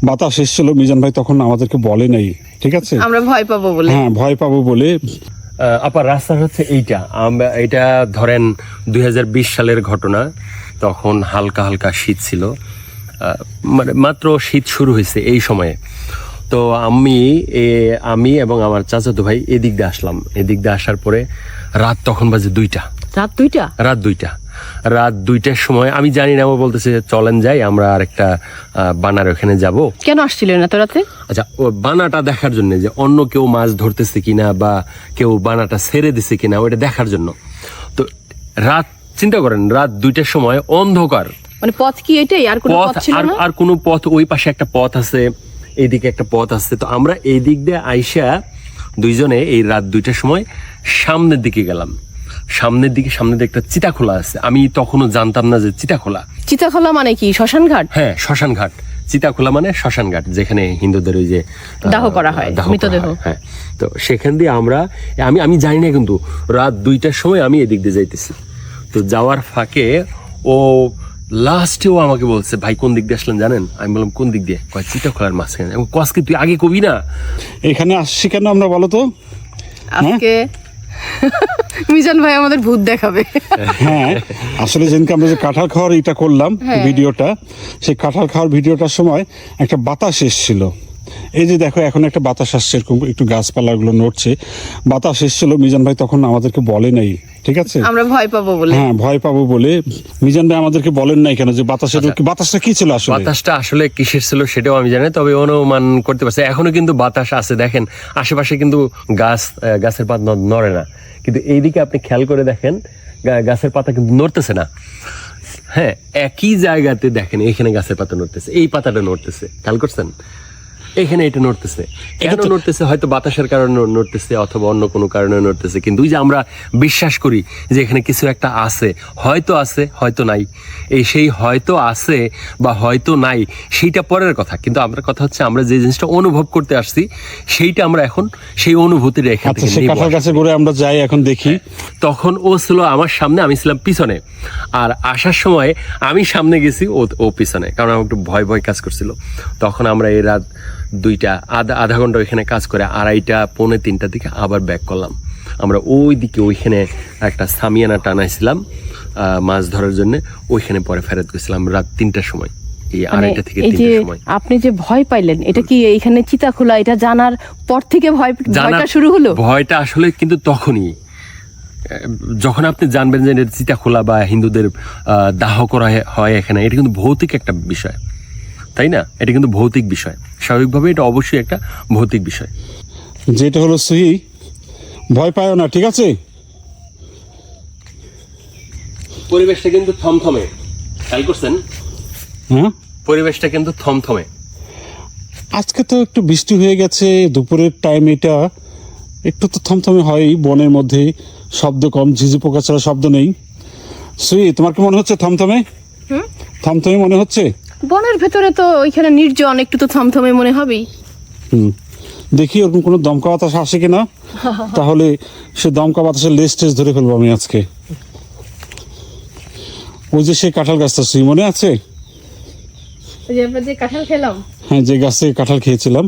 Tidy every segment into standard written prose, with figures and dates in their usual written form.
বাতাস এসেছিল, মিজান ভাই তখন আমাদেরকে বলে নাই, ঠিক আছে, আমরা ভয় পাবো বলে। হ্যাঁ ভয় পাবো বলে। আপার রাস্তা হচ্ছে এইটা, আমরা এটা ধরেন 2020 সালের ঘটনা। তখন হালকা হালকা শীত ছিল, মানে মাত্র শীত শুরু হয়েছে এই সময়ে। তো আমি এবং আমার চাচাতো ভাই এদিক দিয়ে আসলাম। এদিক দিয়ে আসার পরে রাত তখন বাজে 2টা। রাত 2টার সময় আমি জানি না, ও বলতেছে চলেন যাই আমরা আরেকটা বানার ওখানে যাব। কেন আসছিলেন এত রাতে? আচ্ছা, ও বানাটা দেখার জন্য, যে অন্য কেউ মাছ ধরতেছে কিনা বা কেউ বানাটা ছেড়ে দিছে কিনা ওটা দেখার জন্য। তো রাত, চিন্তা করেন, রাত 2টার সময় অন্ধকার, মানে পথ কি এটাই, আর কোনো পথ ছিল না? আর কোনো পথ, ওই পাশে একটা পথ আছে, এইদিকে একটা পথ আছে। তো আমরা এই দিক দিয়ে আইসা দুইজনে এই রাত 2টার সময় সামনের দিকে গেলাম। সামনে একটা চিতাখোলা আছে। আমি তখনও জানতাম না যে চিতাখোলা মানে কি? শ্মশান ঘাট? হ্যাঁ, শ্মশান ঘাট। চিতাখোলা মানে শ্মশান ঘাট, যেখানে হিন্দুদের ওই যে দাহ করা হয় মৃতদেহ। হ্যাঁ, তো সেখান দিয়ে আমি জানি না, কিন্তু রাত 2টার সময় আমি এদিক দিয়ে যাইতেছি। তো যাওয়ার ফাঁকে ও লাস্টেও আমাকে বলছে, ভাই কোন দিক দিয়ে আসলেন জানেন? আমি বললাম কোন দিক দিয়ে? কয় চিতাখোলার মাঝখানে। এবং কসকে তুই আগে কবি না এখানে আসছি কেন আমরা, বলো তো? আজকে মিজান ভাই আমাদের ভূত দেখাবে। হ্যাঁ, আসলে যেদিনকে আমরা যে কাঁঠাল খাওয়ার এটা করলাম ভিডিওটা, সেই কাঁঠাল খাওয়ার ভিডিওটার সময় একটা বাতাস এসেছিল। এই যে দেখো, এখন একটা বাতাস আসছে, এরকম একটু গাছপালাগুলো নড়ছে। বাতাস এসেছিল, মিজান ভাই তখন আমাদেরকে বলে নাই, ঠিক আছে, আমরা ভয় পাবো বলে। হ্যাঁ ভয় পাবো বলে মিজান ভাই আমাদেরকে বলেন নাই কেন, যে বাতাসটা কি ছিল আসলে? বাতাসটা আসলে কিসের ছিল সেটাও আমি জানি, তবে অনুমান করতে পারছি। এখনো কিন্তু বাতাস আছে, দেখেন আশেপাশে কিন্তু গাছের পাতা নড়ে না, কিন্তু এইদিকে আপনি খেয়াল করে দেখেন গাছের পাতা কিন্তু নড়তেছে না। হ্যাঁ, একই জায়গাতে দেখেন এখানে গাছের পাতা নড়তেছে, এই পাতাটা নড়তেছে, খেয়াল করছেন? এখানে এটা নড়তেছে। কেন নড়তেছে? হয়তো বাতাসের কারণে নড়তেছে, অথবা অন্য কোনো কারণে নড়তেছে। কিন্তু ওই যে আমরা বিশ্বাস করি যে এখানে কিছু একটা আছে, হয়তো নাই। সেই হয়তো আছে বা হয়তো নাই সেইটা পরের কথা, কিন্তু আমার কথা হচ্ছে আমরা যে জিনিসটা অনুভব করতে আসছি সেইটা আমরা এখন সেই অনুভূতিটা এখান থেকে সেই কাঁঠাল গাছে ঘুরে আমরা যাই, এখন দেখি। তখন ও ছিল আমার সামনে, আমি ছিলাম পিছনে। আর আসার সময় আমি সামনে গেছি, ও পিছনে, কারণ আমার একটু ভয় কাজ করছিল। তখন আমরা এই রাত 2টা আধা ঘন্টা ওইখানে কাজ করে 2:30 পৌনে 3টার দিকে আবার ব্যাক করলাম। আমরা ওইখানে একটা সামিয়ানা টানাইছিলাম মাছ ধরার জন্য, ওইখানে পরে ফেরত গেছিলাম রাত 3টার সময়, এই 2:30 থেকে 3টার সময়। আপনি যে ভয় পাইলেন, এটা কি এইখানে চিতাখোলা এটা জানার পর থেকে ভয়টা শুরু হলো? ভয়টা আসলে কিন্তু তখনই, যখন আপনি জানবেন যে চিতাখোলা বা হিন্দুদের দাহ করা হয় এখানে, এটা কিন্তু ভৌতিক একটা বিষয়, তাই না? এটা কিন্তু ভৌতিক বিষয়, স্বাভাবিকভাবে এটা অবশ্যই একটা ভৌতিক বিষয়। যেটা হলো সুহি, ভয় পায় না, ঠিক আছে? পরিবেশটা কিন্তু থমথমে, খেয়াল করছেন? হ্যাঁ, পরিবেশটা কিন্তু থমথমে। আজকে তো একটু বৃষ্টি হয়ে গেছে, দুপুরের টাইম, এটা একটু তো থমথমে হয়। বনের মধ্যে শব্দ কম, ঝিঝি পোকা ছাড়া শব্দ নেই। সুই, তোমার কি মনে হচ্ছে থমথমে? থমথমে মনে হচ্ছে? বনের ভেতরে তো ওইখানে নির্জন, একটু তো থমথমে মনে হবেই। দেখি ওরকম কোনো দমকা বাতাস আসে কিনা, তাহলে সে দমকা বাতাসের লেজ টেজ ধরে ফেলবো আমি আজকে। ওই যে সেই কাঁঠাল গাছটা, সুই মনে আছে? আমরা যে কাঁঠাল খেলাম, হ্যাঁ, যে গাছে কাঁঠাল খেয়েছিলাম।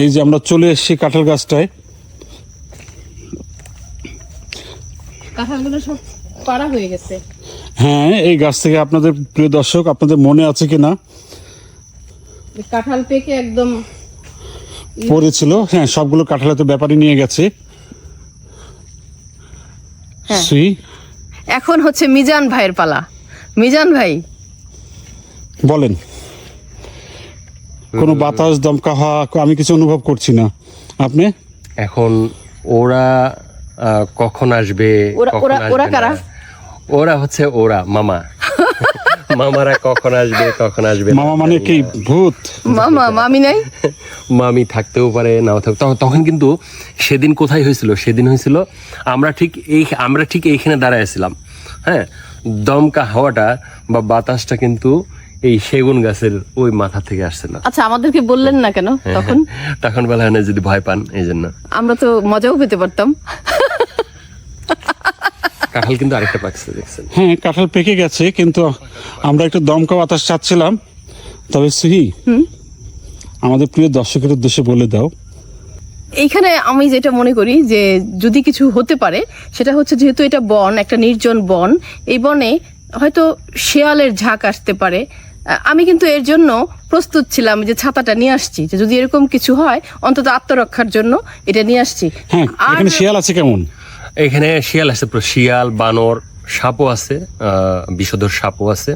এই যে আমরা চলে এসেছি কাঁঠাল গাছটায়। কাঁঠালগুলো সব পাড়া হয়ে গেছে। হ্যাঁ, এই গাছ থেকে আপনাদের প্রিয় দর্শক, আপনাদের মনে আছে কিনা, কাঁঠাল পেকে একদম পড়েছিল। হ্যাঁ, সবগুলো কাঁঠালে তো ব্যাপারী নিয়ে গেছে। সুই, এখন হচ্ছে মিজান ভাইয়ের পালা। মিজান ভাই বলেন, কোনো বাতাস দমকা হওয়া আমি কিছু অনুভব করছি না, আপনি? এখন ওরা কখন আসবে? ওরা কারা? ওরা হচ্ছে মামা। মামারা কখন আসবে? মামা মানে কি ভূত? মামি নাই? মামি থাকতেও পারে, নাও থাকতে। তখন কিন্তু সেদিন কোথায় হয়েছিল? সেদিন হয়েছিল আমরা ঠিক এইখানে দাঁড়াইছিলাম। হ্যাঁ, দমকা হাওয়াটা বা বাতাসটা কিন্তু এই সেগুন গাছের ওই মাথা থেকে আসছিল। আচ্ছা, আমাদেরকে বললেন না কেন তখন? তখন বলা হয় না, যদি ভয় পান এই জন্য। আমরা তো মজাও পেতে পারতাম। কাঁঠাল কিন্তু আরেকটা পাকছে দেখছেন। হ্যাঁ, কাঁঠাল পেকে গেছে, কিন্তু আমরা একটু দমকা বাতাস চাচ্ছিলাম। তবে সুহি, আমাদের প্রিয় দর্শকের উদ্দেশ্যে বলে দাও। এইখানে আমি যেটা মনে করি যে যদি কিছু হতে পারে সেটা হচ্ছে, যেহেতু এটা বন, একটা নির্জন বন, এই বনে হয়তো শেয়ালের ঝাঁক আসতে পারে। আমি কিন্তু এর জন্য প্রস্তুত ছিলাম, যে ছাতাটা নিয়ে আসছি, যে যদি এরকম কিছু হয় অন্তত আত্মরক্ষার জন্য এটা নিয়ে আসছি। হ্যাঁ, আর এখানে শিয়াল আছে কেমন? এখানে শিয়াল আছে, পুরো শিয়াল, বানর, সাপও আছে, বিষধর সাপও আছে।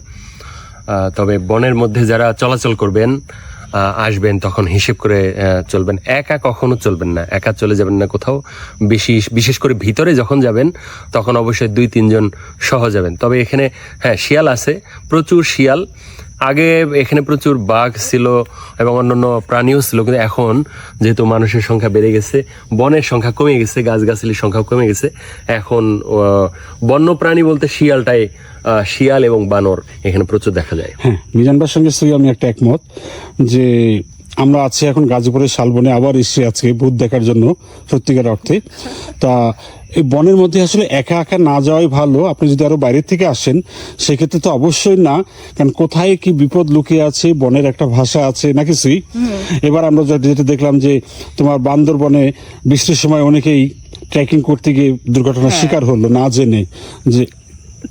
তবে বনের মধ্যে যারা চলাচল করবেন, আসবেন, তখন হিসেব করে চলবেন। একা কখনো চলবেন না, একা চলে যাবেন না কোথাও। বিশেষ করে ভিতরে যখন যাবেন তখন অবশ্যই 2-3 জন সহ যাবেন। তবে এখানে হ্যাঁ শিয়াল আছে, প্রচুর শিয়াল। আগে এখানে প্রচুর বাঘ ছিল এবং অন্যান্য প্রাণীও ছিল, কিন্তু এখন যেহেতু মানুষের সংখ্যা বেড়ে গেছে, বনের সংখ্যা কমে গেছে, গাছগাছালির সংখ্যা কমে গেছে, এখন বন্য প্রাণী বলতে শিয়াল এবং বানর এখানে প্রচুর দেখা যায়। হ্যাঁ, মিজান ভাইয়ের সঙ্গে সুহি আমি একটা একমত যে আমরা আছি এখন গাজীপুরের শালবনে, আবার এসেছি আজকে ভূত দেখার জন্য সত্যিকার অর্থে। তা এই বনের মধ্যে আসলে একা একা না যাওয়াই ভালো। আপনি যদি আরো বাইরের থেকে আসেন সেক্ষেত্রে তো অবশ্যই না, কারণ কোথায় কি বিপদ লুকিয়ে আছে, বনের একটা ভাষা আছে না কিছুই। এবার আমরা যেটা দেখলাম যে তোমার বান্দরবনে বৃষ্টির সময় অনেকেই ট্রেকিং করতে গিয়ে দুর্ঘটনার শিকার হলো না জেনে। যে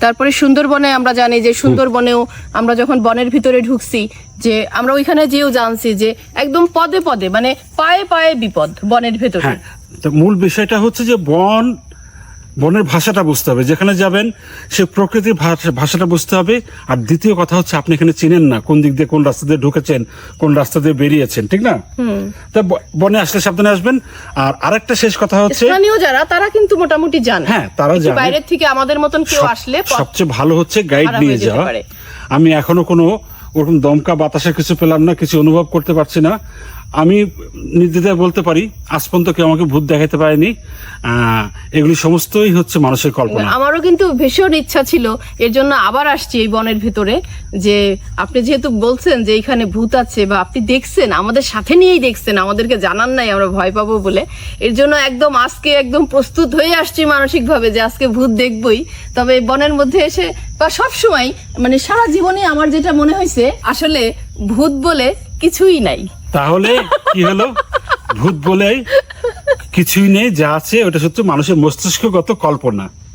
তারপরে সুন্দরবনে আমরা জানি যে সুন্দরবনেও আমরা যখন বনের ভিতরে ঢুকছি, যে আমরা ওইখানে যেও জানছি যে একদম পদে পদে, মানে পায়ে পায়ে বিপদ বনের ভেতরে। হ্যাঁ, তো মূল বিষয়টা হচ্ছে যে বনের ভাষাটা বুঝতে হবে, যেখানে যাবেন সে প্রকৃতির ভাষাটা বুঝতে হবে। আর দ্বিতীয় কথা হচ্ছে, আপনি এখানে চিনেন না কোন দিক দিয়ে, কোন রাস্তা দিয়ে ঢুকেছেন, কোন রাস্তা দিয়ে বেরিয়েছেন, ঠিক না? তা বনে আসলে সাবধানে আসবেন। আর আরেকটা শেষ কথা হচ্ছে, স্থানীয় যারা, তারা কিন্তু মোটামুটি জানে। হ্যাঁ, তারা একটু জানে। বাইরের থেকে আমাদের মতন কেউ আসলে সবচেয়ে ভালো হচ্ছে গাইড খারাপ নিয়ে হয়ে যেতে যাওয়া। পারে। আমি এখনো কোনো ওরকম দমকা বাতাসের কিছু পেলাম না, কিছু অনুভব করতে পারছি না। আমি নির্দ্বিধায় বলতে পারি আজ পর্যন্ত কেউ আমাকে ভূত দেখাতে পারেনি। এগুলি সমস্তই হচ্ছে মানুষের কল্পনা। আমারও কিন্তু ভীষণ ইচ্ছা ছিল, এর জন্য আবার আসছি এই বনের ভিতরে। যে আপনি যেহেতু বলছেন যে এখানে ভূত আছে, বা আপনি দেখছেন, আমাদের সাথে নিয়েই দেখছেন, আমাদেরকে জানান নাই আমরা ভয় পাবো বলে, এর জন্য আজকে একদম প্রস্তুত হয়ে আসছি মানসিকভাবে যে আজকে ভূত দেখবই। তবে বনের মধ্যে এসে বা সব সময়, মানে সারা জীবনে আমার যেটা মনে হয়েছে, আসলে ভূত বলে কিছুই নাই। তাহলে কি হলো? ভূত বলে কিছুই নেই, যা আছে ওটা সত্যি মানুষের মস্তিষ্কগত কল্পনা।